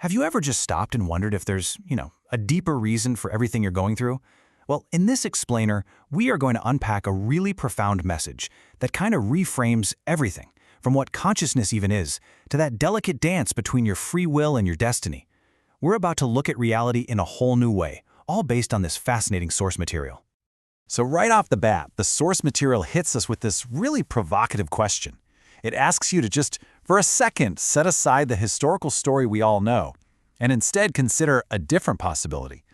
Have you ever just stopped and wondered if there's, a deeper reason for everything you're going through? Well, in this explainer, we are going to unpack a really profound message that kind of reframes everything, from what consciousness even is, to that delicate dance between your free will and your destiny. We're about to look at reality in a whole new way, all based on this fascinating source material. So right off the bat, the source material hits us with this really provocative question. It asks you to just, for a second, set aside the historical story we all know, and instead consider a different possibility.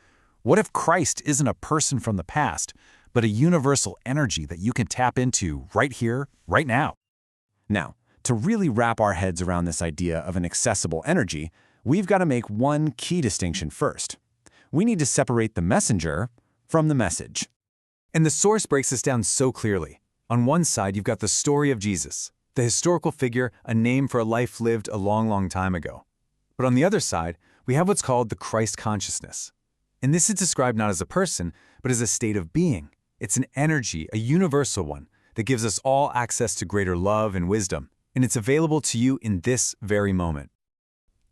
What if Christ isn't a person from the past, but a universal energy that you can tap into right here, right now? Now, to really wrap our heads around this idea of an accessible energy, we've got to make one key distinction first. We need to separate the messenger from the message. And the source breaks this down so clearly. On one side, you've got the story of Jesus, the historical figure, a name for a life lived a long, long time ago. But on the other side, we have what's called the Christ consciousness. And this is described not as a person, but as a state of being. It's an energy, a universal one, that gives us all access to greater love and wisdom. And it's available to you in this very moment.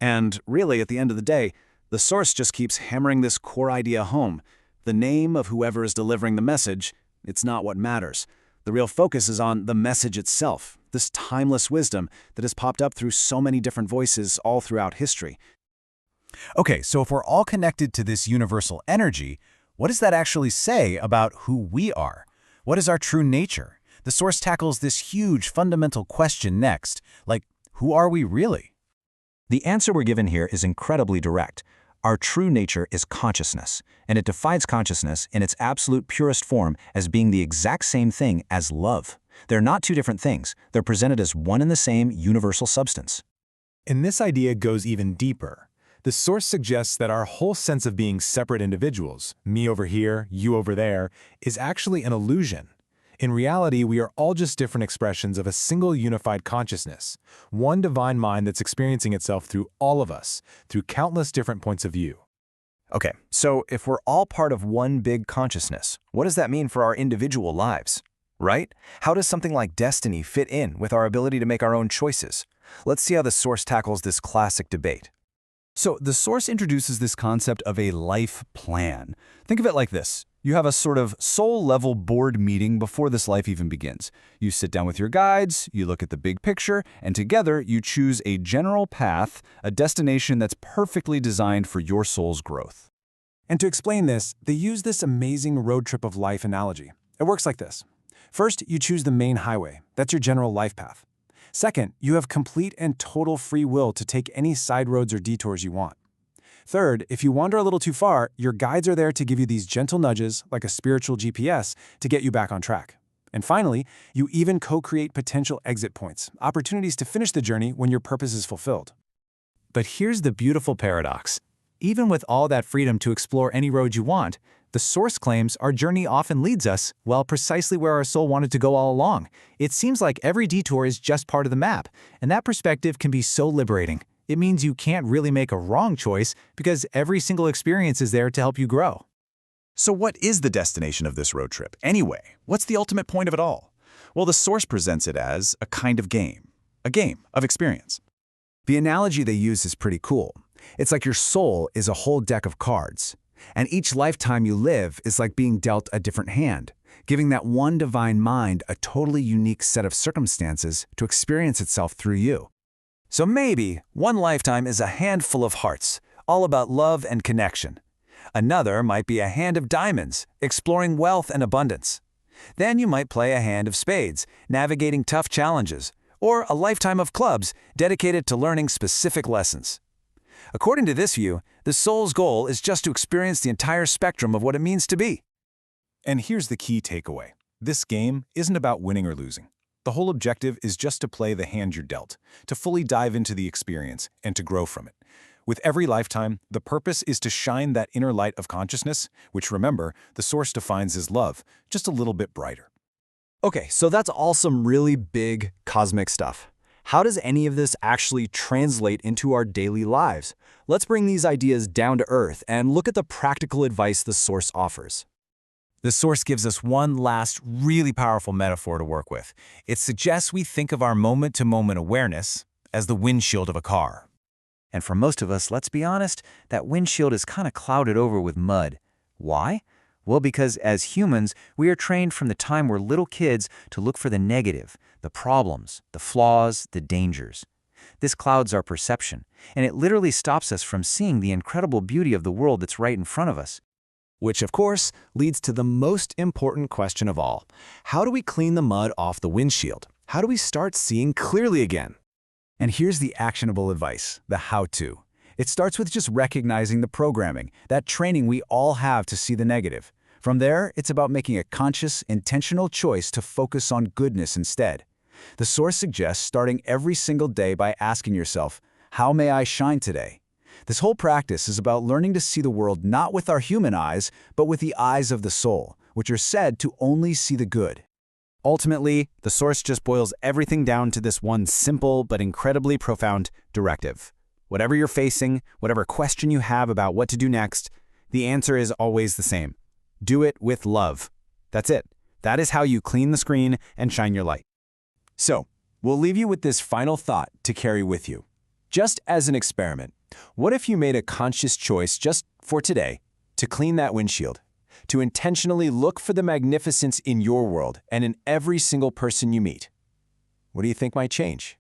And really, at the end of the day, the source just keeps hammering this core idea home. The name of whoever is delivering the message, it's not what matters. The real focus is on the message itself, this timeless wisdom that has popped up through so many different voices all throughout history. Okay, so if we're all connected to this universal energy, what does that actually say about who we are? What is our true nature? The source tackles this huge fundamental question next, like, who are we really? The answer we're given here is incredibly direct. Our true nature is consciousness, and it defines consciousness in its absolute purest form as being the exact same thing as love. They're not two different things. They're presented as one and the same universal substance. And this idea goes even deeper. The source suggests that our whole sense of being separate individuals, me over here, you over there, is actually an illusion. In reality, we are all just different expressions of a single unified consciousness, one divine mind that's experiencing itself through all of us, through countless different points of view. Okay, so if we're all part of one big consciousness, what does that mean for our individual lives? Right? How does something like destiny fit in with our ability to make our own choices? Let's see how the source tackles this classic debate. So the source introduces this concept of a life plan. Think of it like this. You have a sort of soul-level board meeting before this life even begins. You sit down with your guides, you look at the big picture, and together you choose a general path, a destination that's perfectly designed for your soul's growth. And to explain this, they use this amazing road trip of life analogy. It works like this. First, you choose the main highway. That's your general life path. Second, you have complete and total free will to take any side roads or detours you want. Third, if you wander a little too far, your guides are there to give you these gentle nudges, like a spiritual GPS, to get you back on track. And finally, you even co-create potential exit points, opportunities to finish the journey when your purpose is fulfilled. But here's the beautiful paradox. Even with all that freedom to explore any road you want, the source claims our journey often leads us, well, precisely where our soul wanted to go all along. It seems like every detour is just part of the map, and that perspective can be so liberating. It means you can't really make a wrong choice because every single experience is there to help you grow. So what is the destination of this road trip, anyway? What's the ultimate point of it all? Well, the source presents it as a kind of game, a game of experience. The analogy they use is pretty cool. It's like your soul is a whole deck of cards, and each lifetime you live is like being dealt a different hand, giving that one divine mind a totally unique set of circumstances to experience itself through you. So maybe one lifetime is a handful of hearts, all about love and connection. Another might be a hand of diamonds, exploring wealth and abundance. Then you might play a hand of spades, navigating tough challenges, or a lifetime of clubs dedicated to learning specific lessons. According to this view, the soul's goal is just to experience the entire spectrum of what it means to be. And here's the key takeaway. This game isn't about winning or losing. The whole objective is just to play the hand you're dealt, to fully dive into the experience, and to grow from it. With every lifetime, the purpose is to shine that inner light of consciousness, which, remember, the source defines as love, just a little bit brighter. Okay, so that's all some really big cosmic stuff. How does any of this actually translate into our daily lives? Let's bring these ideas down to earth and look at the practical advice the source offers. The source gives us one last really powerful metaphor to work with. It suggests we think of our moment-to-moment awareness as the windshield of a car. And for most of us, let's be honest, that windshield is kind of clouded over with mud. Why? Well, because as humans, we are trained from the time we're little kids to look for the negative, the problems, the flaws, the dangers. This clouds our perception, and it literally stops us from seeing the incredible beauty of the world that's right in front of us. Which, of course, leads to the most important question of all. How do we clean the mud off the windshield? How do we start seeing clearly again? And here's the actionable advice, the how-to. It starts with just recognizing the programming, that training we all have to see the negative. From there, it's about making a conscious, intentional choice to focus on goodness instead. The source suggests starting every single day by asking yourself, how may I shine today? This whole practice is about learning to see the world not with our human eyes, but with the eyes of the soul, which are said to only see the good. Ultimately, the source just boils everything down to this one simple but incredibly profound directive. Whatever you're facing, whatever question you have about what to do next, the answer is always the same. Do it with love. That's it. That is how you clean the screen and shine your light. So, we'll leave you with this final thought to carry with you. Just as an experiment, what if you made a conscious choice just for today to clean that windshield, to intentionally look for the magnificence in your world and in every single person you meet? What do you think might change?